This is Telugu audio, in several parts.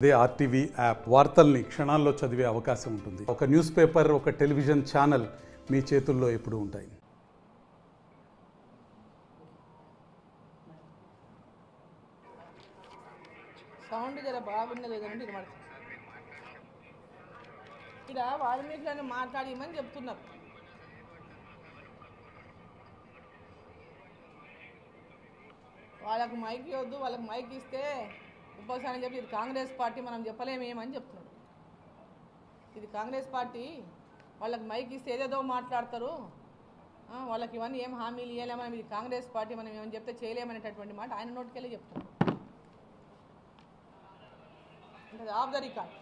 అదే ఆర్టీవీ యాప్ వార్తల్ని క్షణాల్లో చదివే అవకాశం ఉంటుంది. ఒక న్యూస్ పేపర్, ఒక టెలివిజన్ ఛానల్ మీ చేతుల్లో ఎప్పుడూ ఉంటాయి. సౌండ్ జర బాగున్నది లేదంటే ఇక్కడ వాల్మీకులను మాట్లాడమని చెప్తున్నారు. వాళ్ళకు మైక్ ఇవ్వద్దు, వాళ్ళకి మైక్ ఇస్తే ఉపసారం చెప్పి ఇది కాంగ్రెస్ పార్టీ మనం చెప్పలేమేమని చెప్తున్నాడు. ఇది కాంగ్రెస్ పార్టీ, వాళ్ళకి మైక్ ఇస్తే ఏదేదో మాట్లాడతారు, వాళ్ళకి ఇవన్నీ ఏం హామీలు ఇవ్వలేమని, ఇది కాంగ్రెస్ పార్టీ మనం ఏమని చెప్తే చేయలేమనేటటువంటి మాట ఆయన నోటికెళ్ళి చెప్తున్నాడు. అంటే ఆఫ్ ద రికార్డ్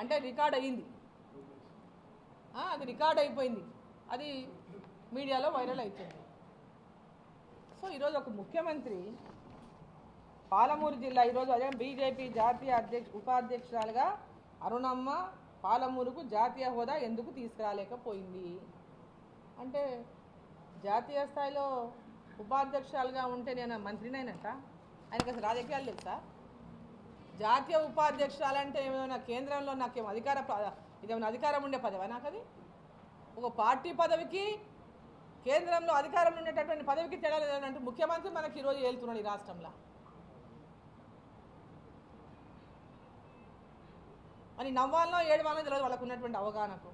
అంటే రికార్డ్ అయ్యింది, అది రికార్డ్ అయిపోయింది, అది మీడియాలో వైరల్ అవుతుంది. సో ఈరోజు ఒక ముఖ్యమంత్రి పాలమూరు జిల్లా ఈరోజు అదే బీజేపీ జాతీయ ఉపాధ్యక్షురాలుగా అరుణమ్మ పాలమూరుకు జాతీయ హోదా ఎందుకు తీసుకురాలేకపోయింది అంటే, జాతీయ స్థాయిలో ఉపాధ్యక్షురాలుగా ఉంటే నేను మంత్రినైనట, ఆయనకు అసలు రాజకీయాలు తెలుసా? జాతీయ ఉపాధ్యక్షురాలంటే ఏమైనా కేంద్రంలో నాకేమో ఇదేమైనా అధికారం ఉండే పదవా? నాకు అది ఒక పార్టీ పదవికి కేంద్రంలో అధికారంలో ఉండేటటువంటి పదవికి తేడా లేదంటే ముఖ్యమంత్రి మనకి ఈరోజు వెళ్తున్నాడు ఈ రాష్ట్రంలో. అని నవ్వాలనో ఏడవాలనో తెలియదు వాళ్ళకు ఉన్నటువంటి అవగాహనకు.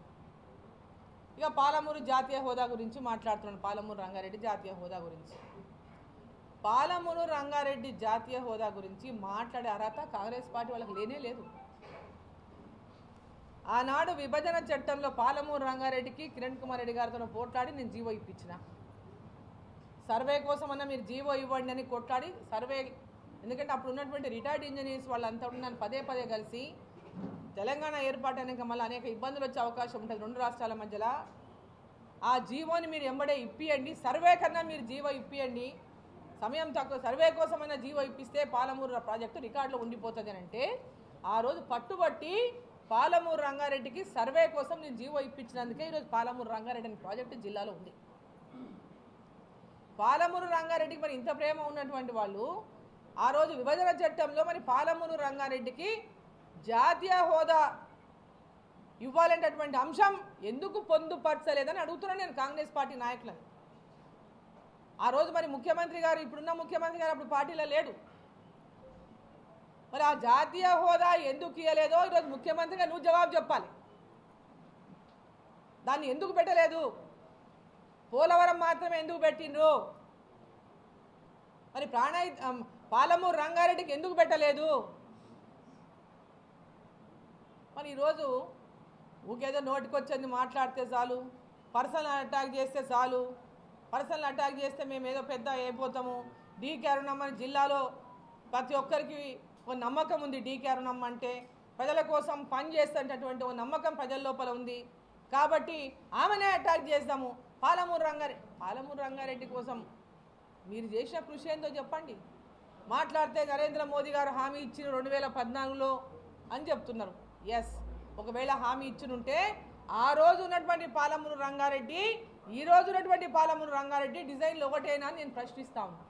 ఇక పాలమూరు జాతీయ హోదా గురించి మాట్లాడుతున్నాడు. పాలమూరు రంగారెడ్డి జాతీయ హోదా గురించి, పాలమూరు రంగారెడ్డి జాతీయ హోదా గురించి మాట్లాడే అర్హత కాంగ్రెస్ పార్టీ వాళ్ళకి లేనే లేదు. ఆనాడు విభజన చట్టంలో పాలమూరు రంగారెడ్డికి కిరణ్ కుమార్ రెడ్డి గారితో పోట్లాడి నేను జీవో ఇప్పించిన, సర్వే కోసం అన్న మీరు జీవో ఇవ్వండి అని కొట్లాడి సర్వే, ఎందుకంటే అప్పుడు ఉన్నటువంటి రిటైర్డ్ ఇంజనీర్స్ వాళ్ళంతా నన్ను పదే పదే కలిసి తెలంగాణ ఏర్పాటు అనేక మళ్ళీ అనేక ఇబ్బందులు వచ్చే అవకాశం ఉంటుంది రెండు రాష్ట్రాల మధ్యలో, ఆ జీవోని మీరు ఎంబడే ఇప్పియండి, సర్వే కన్నా మీరు జీవో ఇప్పియండి, సమయం తక్కువ, సర్వే కోసమైనా జీవో ఇప్పిస్తే పాలమూరు ప్రాజెక్టు రికార్డులో ఉండిపోతుంది అని అంటే, ఆ రోజు పట్టుబట్టి పాలమూరు రంగారెడ్డికి సర్వే కోసం నేను జీవో ఇప్పించినందుకే ఈరోజు పాలమూరు రంగారెడ్డి అనే ప్రాజెక్టు జిల్లాలో ఉంది. పాలమూరు రంగారెడ్డికి మరి ఇంత ప్రేమ ఉన్నటువంటి వాళ్ళు ఆ రోజు విభజన చట్టంలో మరి పాలమూరు రంగారెడ్డికి జాతీయ హోదా ఇవ్వాలనేటటువంటి అంశం ఎందుకు పొందుపరచలేదని అడుగుతున్నాను నేను కాంగ్రెస్ పార్టీ నాయకులను. ఆ రోజు మరి ముఖ్యమంత్రి గారు, ఇప్పుడున్న ముఖ్యమంత్రి గారు అప్పుడు పార్టీలో లేడు, మరి ఆ జాతీయ హోదా ఎందుకు ఇవ్వలేదో ఈరోజు ముఖ్యమంత్రిగా నువ్వు జవాబు చెప్పాలి. దాన్ని ఎందుకు పెట్టలేదు? పోలవరం మాత్రమే ఎందుకు పెట్టిండ్రు? మరి పాలమూరు రంగారెడ్డికి ఎందుకు పెట్టలేదు? మరి ఈరోజు ఊకేదో నోటికొచ్చింది మాట్లాడితే చాలు, పర్సనల్ అటాక్ చేస్తే చాలు, పర్సనల్ అటాక్ చేస్తే మేము ఏదో పెద్ద అయిపోతాము. డీకే అరుణమ్మ జిల్లాలో ప్రతి ఒక్కరికి ఒక నమ్మకం ఉంది, డీకే అరుణమ్మ అంటే ప్రజల కోసం పని చేసేటటువంటి ఒక నమ్మకం ప్రజల లోపల ఉంది, కాబట్టి ఆమెనే అటాక్ చేద్దాము. పాలమూరు రంగారెడ్డి కోసం మీరు చేసిన కృషి ఏందో చెప్పండి. మాట్లాడితే నరేంద్ర మోదీ గారు హామీ ఇచ్చిన 2014లో అని చెప్తున్నారు. ఎస్, ఒకవేళ హామీ ఇచ్చినుంటే ఆ రోజు ఉన్నటువంటి పాలమూరు రంగారెడ్డి, ఈ రోజు ఉన్నటువంటి పాలమూరు రంగారెడ్డి డిజైన్లు ఒకటేనా అని నేను ప్రశ్నిస్తా ఉన్నా.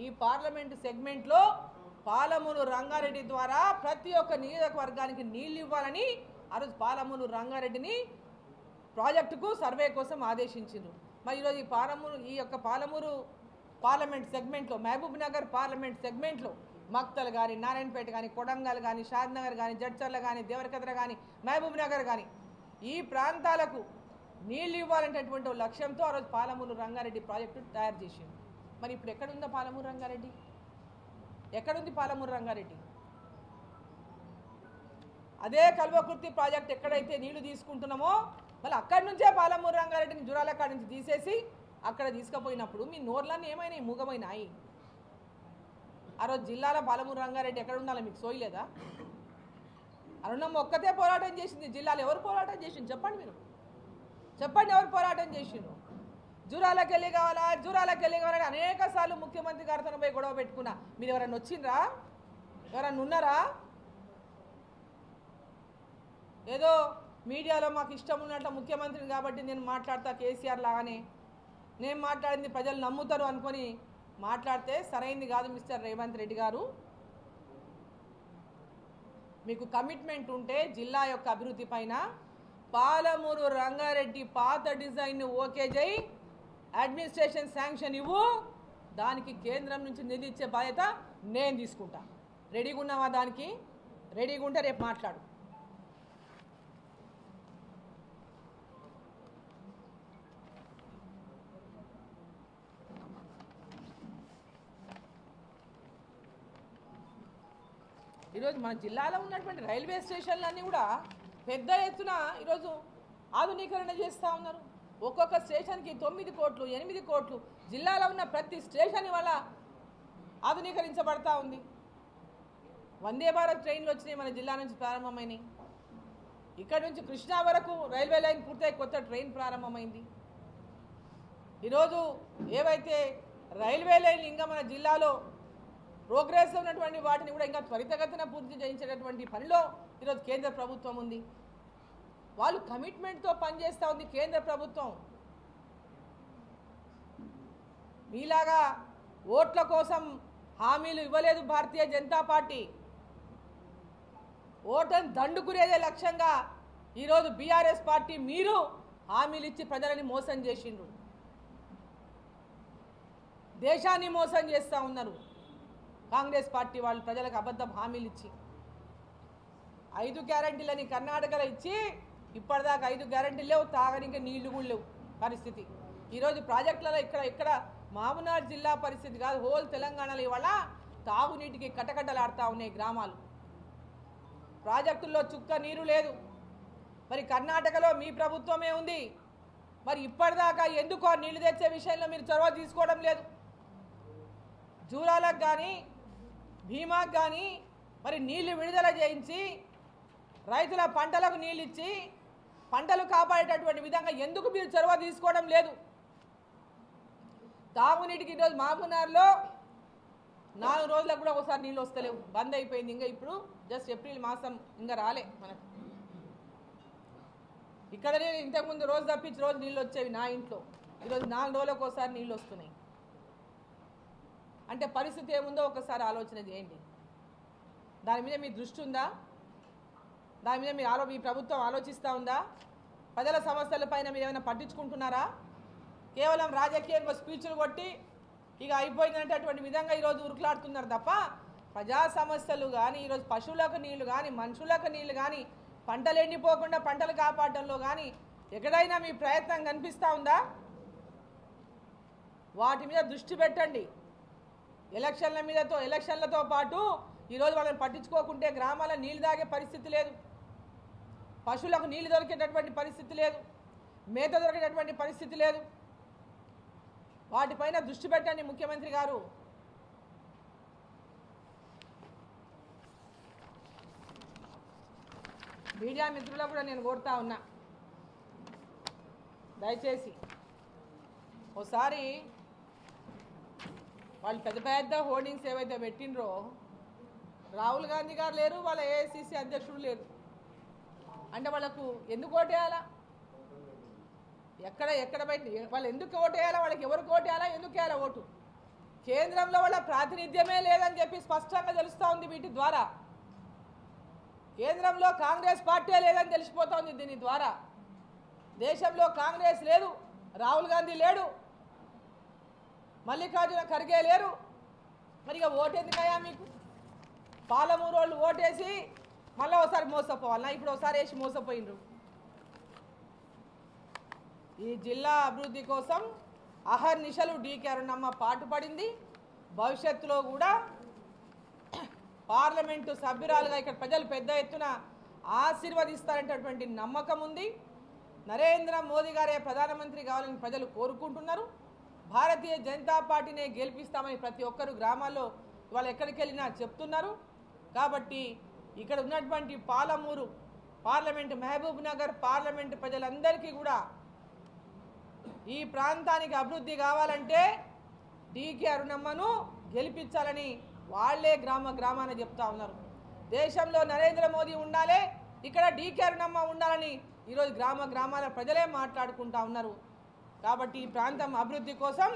ఈ పార్లమెంటు సెగ్మెంట్లో పాలమూరు రంగారెడ్డి ద్వారా ప్రతి ఒక్క నియోజకవర్గానికి నీళ్లు ఇవ్వాలని ఆ రోజు పాలమూరు రంగారెడ్డిని ప్రాజెక్టుకు సర్వే కోసం ఆదేశించారు. మరి ఈరోజు ఈ యొక్క పాలమూరు పార్లమెంట్ సెగ్మెంట్లో, మహబూబ్ నగర్ పార్లమెంట్ సెగ్మెంట్లో మక్తల్ కానీ, నారాయణపేట కానీ, కొడంగల్ కానీ, షాద్నగర్ కానీ, జడ్చర్ల కానీ, దేవరకద్ర కానీ, మహబూబ్ నగర్ కానీ ఈ ప్రాంతాలకు నీళ్ళు ఇవ్వాలనేటటువంటి లక్ష్యంతో ఆ రోజు పాలమూరు రంగారెడ్డి ప్రాజెక్టు తయారు చేసింది. మరి ఇప్పుడు ఎక్కడుందా పాలమూరు రంగారెడ్డి? ఎక్కడుంది పాలమూరు రంగారెడ్డి? అదే కల్వకుర్తి ప్రాజెక్ట్ ఎక్కడైతే నీళ్లు తీసుకుంటున్నామో మళ్ళీ అక్కడి నుంచే పాలమూరు రంగారెడ్డిని జురాల కాడి నుంచి తీసేసి అక్కడ తీసుకుపోయినప్పుడు మీ నోర్లన్నీ ఏమైనా మూగమైనాయి? ఆ రోజు జిల్లాలో పాలమూరు రంగారెడ్డి ఎక్కడ ఉండాలో మీకు సోయలేదా? అరుణమ్మ ఒక్కతే పోరాటం చేసింది జిల్లాలో. ఎవరు పోరాటం చేసింది చెప్పండి, మీరు చెప్పండి, ఎవరు పోరాటం చేసిండ్రు? జూరాలకు వెళ్ళి కావాలని అనేక సార్లు ముఖ్యమంత్రి గారితో పోయి గొడవ పెట్టుకున్నా. మీరు ఎవరన్నా వచ్చిండ్రా? ఎవరన్నా ఉన్నారా? ఏదో మీడియాలో మాకు ఇష్టం ఉన్నట్ల ముఖ్యమంత్రిని కాబట్టి నేను మాట్లాడతా కేసీఆర్ లాగానే, నేను మాట్లాడింది ప్రజలు నమ్ముతారు అనుకొని మాట్లాడితే సరైంది కాదు మిస్టర్ రేవంత్ రెడ్డి గారు. మీకు కమిట్మెంట్ ఉంటే జిల్లా యొక్క అభివృద్ధి పైన పాలమూరు రంగారెడ్డి పాత డిజైన్ ఓకే చేయి, అడ్మినిస్ట్రేషన్ శాంక్షన్ ఇవ్వు, దానికి కేంద్రం నుంచి నిధి ఇచ్చే బాధ్యత నేను తీసుకుంటా. రెడీగా ఉన్నావా? దానికి రెడీగా ఉంటే రేపు మాట్లాడు. ఈరోజు మన జిల్లాలో ఉన్నటువంటి రైల్వే స్టేషన్లన్నీ కూడా పెద్ద ఎత్తున ఈరోజు ఆధునీకరణ చేస్తూ ఉన్నారు. ఒక్కొక్క స్టేషన్కి 9 కోట్లు 8 కోట్లు, జిల్లాలో ఉన్న ప్రతి స్టేషన్ వల్ల ఆధునీకరించబడతా ఉంది. వందే భారత్ ట్రైన్లు వచ్చినాయి, మన జిల్లా నుంచి ప్రారంభమైనవి. ఇక్కడ నుంచి కృష్ణా వరకు రైల్వే లైన్ పూర్తయి కొత్త ట్రైన్ ప్రారంభమైంది. ఈరోజు ఏవైతే రైల్వే లైన్ ఇంకా మన జిల్లాలో ప్రోగ్రెస్ ఉన్నటువంటి వాటిని కూడా ఇంకా త్వరితగతిన పూర్తి చేయించేటటువంటి పనిలో ఈరోజు కేంద్ర ప్రభుత్వం ఉంది. వాళ్ళు కమిట్మెంట్తో పనిచేస్తూ ఉంది కేంద్ర ప్రభుత్వం. మీలాగా ఓట్ల కోసం హామీలు ఇవ్వలేదు భారతీయ జనతా పార్టీ. ఓటను దండుకునేదే లక్ష్యంగా ఈరోజు బీఆర్ఎస్ పార్టీ మీరు హామీలు ఇచ్చి ప్రజలని మోసం చేసిండ్రు, దేశాన్ని మోసం చేస్తూ ఉన్నారు. కాంగ్రెస్ పార్టీ వాళ్ళు ప్రజలకు అబద్ధం హామీలు ఇచ్చి 5 గ్యారంటీలని కర్ణాటకలో ఇచ్చి ఇప్పటిదాకా 5 గ్యారంటీలు లేవు, తాగడానికి నీళ్లు కూడా లేవు పరిస్థితి. ఈరోజు ప్రాజెక్టులలో ఇక్కడ మామూనార్ జిల్లా పరిస్థితి కాదు, హోల్ తెలంగాణలో ఇవాళ తాగునీటికి కటకటలాడుతూ ఉన్నాయి గ్రామాలు. ప్రాజెక్టుల్లో చుక్క నీరు లేదు. మరి కర్ణాటకలో మీ ప్రభుత్వమే ఉంది, మరి ఇప్పటిదాకా ఎందుకు ఆ నీళ్లు తెచ్చే విషయంలో మీరు చొరవ తీసుకోవడం లేదు? జూరాలకు కానీ భీమాకు కానీ మరి నీళ్లు విడుదల చేయించి రైతుల పంటలకు నీళ్ళు ఇచ్చి పంటలు కాపాడేటటువంటి విధంగా ఎందుకు మీరు చొరవ తీసుకోవడం లేదు? తాగునీటికి ఈరోజు మామూనార్లో 4 రోజులకు కూడా ఒకసారి నీళ్ళు వస్తలేవు, బంద్ అయిపోయింది. ఇంకా ఇప్పుడు జస్ట్ ఏప్రిల్ మాసం ఇంకా రాలే మనకు. ఇక్కడనే ఇంతకుముందు రోజు తప్పించి రోజు నీళ్ళు వచ్చేవి నా ఇంట్లో, ఈరోజు 4 రోజులకు ఒకసారి నీళ్ళు వస్తున్నాయి. అంటే పరిస్థితి ఏముందో ఒకసారి ఆలోచన చేయండి. దాని మీద మీ దృష్టి ఉందా? దాని మీద మీ ప్రభుత్వం ఆలోచిస్తూ ఉందా? ప్రజల సమస్యల పైన మీరు ఏమైనా పట్టించుకుంటున్నారా? కేవలం రాజకీయంగా స్పీచ్లు కొట్టి ఇక అయిపోయిందనేటటువంటి విధంగా ఈరోజు ఉరుకులాడుతున్నారు తప్ప ప్రజా సమస్యలు కానీ, ఈరోజు పశువులకు నీళ్లు కానీ, మనుషులకు నీళ్లు కానీ, పంటలు ఎండిపోకుండా పంటలు కాపాడడంలో కానీ ఎక్కడైనా మీ ప్రయత్నం కనిపిస్తూ ఉందా? వాటి మీద దృష్టి పెట్టండి. ఎలక్షన్లతో పాటు ఈరోజు వాళ్ళని పట్టించుకోకుంటే గ్రామాల నీళ్ళు తాగే పరిస్థితి లేదు, పశువులకు నీళ్లు దొరికేటటువంటి పరిస్థితి లేదు, మేత దొరికేటటువంటి పరిస్థితి లేదు. వాటిపైన దృష్టి పెట్టండి ముఖ్యమంత్రి గారు. మీడియా మిత్రులకు కూడా నేను కోరుతా ఉన్నా, దయచేసి ఓసారి వాళ్ళు పెద్ద పెద్ద హోర్డింగ్స్ ఏవైతే పెట్టినరో, రాహుల్ గాంధీ గారు లేరు, వాళ్ళ ఏఐసిసి అధ్యక్షుడు లేరు అంటే వాళ్ళకు ఎందుకు ఓటేయాలా? ఎక్కడ బయట వాళ్ళు ఎందుకు ఓటేయాలా? వాళ్ళకి ఎవరికి ఓటేయాలా? ఎందుకు వేయాలా ఓటు? కేంద్రంలో వాళ్ళ ప్రాతినిధ్యమే లేదని చెప్పి స్పష్టంగా తెలుస్తూ ఉంది. వీటి ద్వారా కేంద్రంలో కాంగ్రెస్ పార్టీ లేదని తెలిసిపోతా ఉంది. దీని ద్వారా దేశంలో కాంగ్రెస్ లేదు, రాహుల్ గాంధీ లేడు, మల్లికార్జున ఖర్గే లేరు. మరి ఇక ఓటెందుకయ్యా మీకు? పాలమూరు వాళ్ళు ఓటేసి మళ్ళీ ఒకసారి మోసపోవాలన్నా? ఇప్పుడు ఒకసారి వేసి మోసపోయినరు. ఈ జిల్లా అభివృద్ధి కోసం అహర్నిశలు డీకే అరుణమ్మ పాటుపడింది. భవిష్యత్తులో కూడా పార్లమెంటు సభ్యురాలుగా ఇక్కడ ప్రజలు పెద్ద ఎత్తున ఆశీర్వదిస్తారనేటటువంటి నమ్మకం ఉంది. నరేంద్ర మోదీ గారే ప్రధానమంత్రి కావాలని ప్రజలు కోరుకుంటున్నారు. భారతీయ జనతా పార్టీనే గెలిపిస్తామని ప్రతి ఒక్కరు గ్రామాల్లో వాళ్ళు ఎక్కడికి వెళ్ళినా చెప్తున్నారు. కాబట్టి ఇక్కడ ఉన్నటువంటి పాలమూరు పార్లమెంటు, మహబూబ్ నగర్ పార్లమెంటు ప్రజలందరికీ కూడా ఈ ప్రాంతానికి అభివృద్ధి కావాలంటే డీకే అరుణమ్మను గెలిపించాలని వాళ్లే గ్రామాన చెప్తా ఉన్నారు. దేశంలో నరేంద్ర మోదీ ఉండాలి, ఇక్కడ డీకే అరుణమ్మ ఉండాలని ఈరోజు గ్రామాల ప్రజలే మాట్లాడుకుంటా ఉన్నారు. కాబట్టి ఈ ప్రాంతం అభివృద్ధి కోసం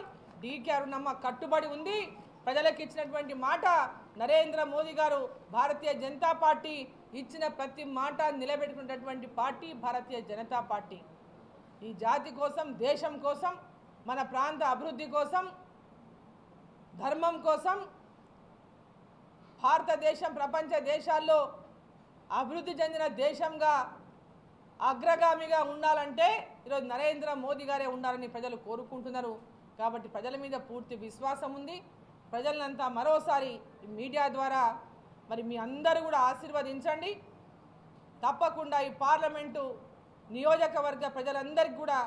డీకే అరుణమ్మ కట్టుబడి ఉంది. ప్రజలకు ఇచ్చినటువంటి మాట నరేంద్ర మోదీ గారు భారతీయ జనతా పార్టీ ఇచ్చిన ప్రతి మాట నిలబెట్టుకున్నటువంటి పార్టీ భారతీయ జనతా పార్టీ. ఈ జాతి కోసం, దేశం కోసం, మన ప్రాంత అభివృద్ధి కోసం, ధర్మం కోసం భారతదేశం ప్రపంచ దేశాల్లో అభివృద్ధి చెందిన దేశంగా అగ్రగామిగా ఉండాలంటే ఈరోజు నరేంద్ర మోదీ గారే ఉండాలని ప్రజలు కోరుకుంటున్నారు. కాబట్టి ప్రజల మీద పూర్తి విశ్వాసం ఉంది. ప్రజలంతా మరోసారి మీడియా ద్వారా మరి మీ అందరూ కూడా ఆశీర్వదించండి. తప్పకుండా ఈ పార్లమెంటు నియోజకవర్గ ప్రజలందరికీ కూడా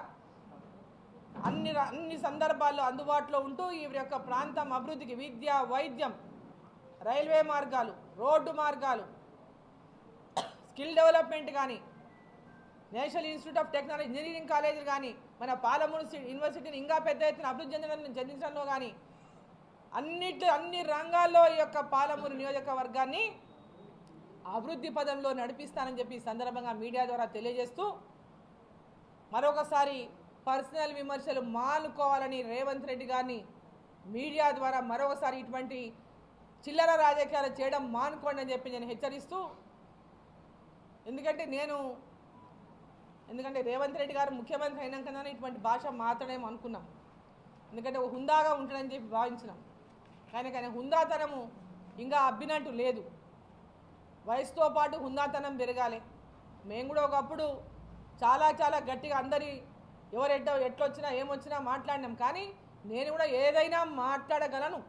అన్ని సందర్భాల్లో అందుబాటులో ఉంటూ ఈ యొక్క ప్రాంతం అభివృద్ధికి విద్య, వైద్యం, రైల్వే మార్గాలు, రోడ్డు మార్గాలు, స్కిల్ డెవలప్మెంట్ కానీ, national institute of technology engineering కాలేజీలు కానీ, మన పాలమూరు యూనివర్సిటీని ఇంకా పెద్ద ఎత్తున అభివృద్ధి చెందించడంలో కానీ అన్ని రంగాల్లో ఈ యొక్క పాలమూరు నియోజకవర్గాన్ని అభివృద్ధి పదంలో నడిపిస్తానని చెప్పి ఈ సందర్భంగా మీడియా ద్వారా తెలియజేస్తూ మరొకసారి పర్సనల్ విమర్శలు మానుకోవాలని రేవంత్ రెడ్డి గారిని మీడియా ద్వారా మరొకసారి ఇటువంటి చిల్లర రాజకీయాలు చేయడం మానుకోండి అని చెప్పి నేను హెచ్చరిస్తూ, ఎందుకంటే రేవంత్ రెడ్డి గారు ముఖ్యమంత్రి అయినాకనే ఇటువంటి భాష మాట్లాడేమో అనుకున్నాం. ఎందుకంటే ఒక హుందాగా ఉంటాడని చెప్పి భావించినాం. కానీ హుందాతనము ఇంకా అబ్బినట్టు లేదు. వయసుతో పాటు హుందాతనం పెరగాలి. మేము కూడా ఒకప్పుడు చాలా గట్టిగా అందరి ఎట్లొచ్చినా ఏమొచ్చినా మాట్లాడినాం. కానీ నేను కూడా ఏదైనా మాట్లాడగలను,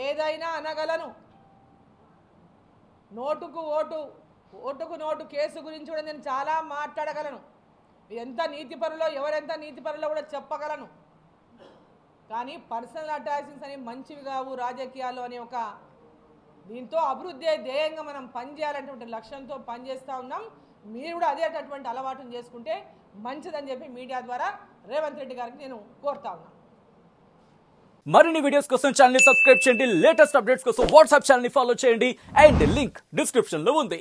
ఏదైనా అనగలను. ఓటుకు నోటు కేసు గురించి కూడా నేను చాలా మాట్లాడగలను. ఎంత నీతిపరులో, ఎవరెంత నీతిపరులో కూడా చెప్పగలను. కానీ పర్సనల్ అటాకింగ్స్ అని మంచివి కావు రాజకీయాలు అనే ఒక దీంతో అభివృద్ధి ధ్యేయంగా మనం పనిచేయాలనేటువంటి లక్ష్యంతో పనిచేస్తూ ఉన్నాం. మీరు కూడా అదేటటువంటి అలవాటును చేసుకుంటే మంచిదని చెప్పి మీడియా ద్వారా రేవంత్ రెడ్డి గారికి నేను కోరుతా ఉన్నాను. మరిన్ని వీడియోస్ కోసం ఛానల్ ని సబ్స్క్రైబ్ చేయండి. లేటెస్ట్ అప్డేట్స్ కోసం వాట్సాప్ ఛానల్ ని ఫాలో చేయండి. అండ్ లింక్ డిస్క్రిప్షన్ లో ఉంది.